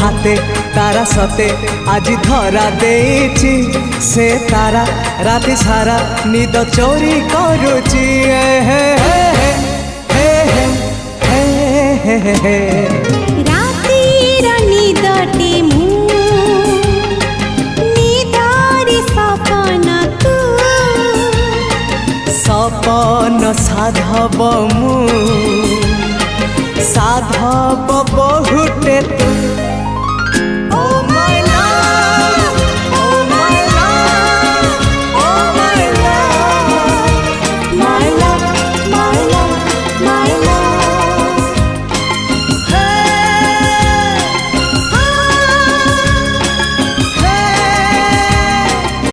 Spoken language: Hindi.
हाथे तारा सते आज धरा देछि से तारा राति सारा निद चोरी करुची हे हे हे हे हे हे हे रातिर निदटे मु निदारी सपन तू सपन साधव मु साधव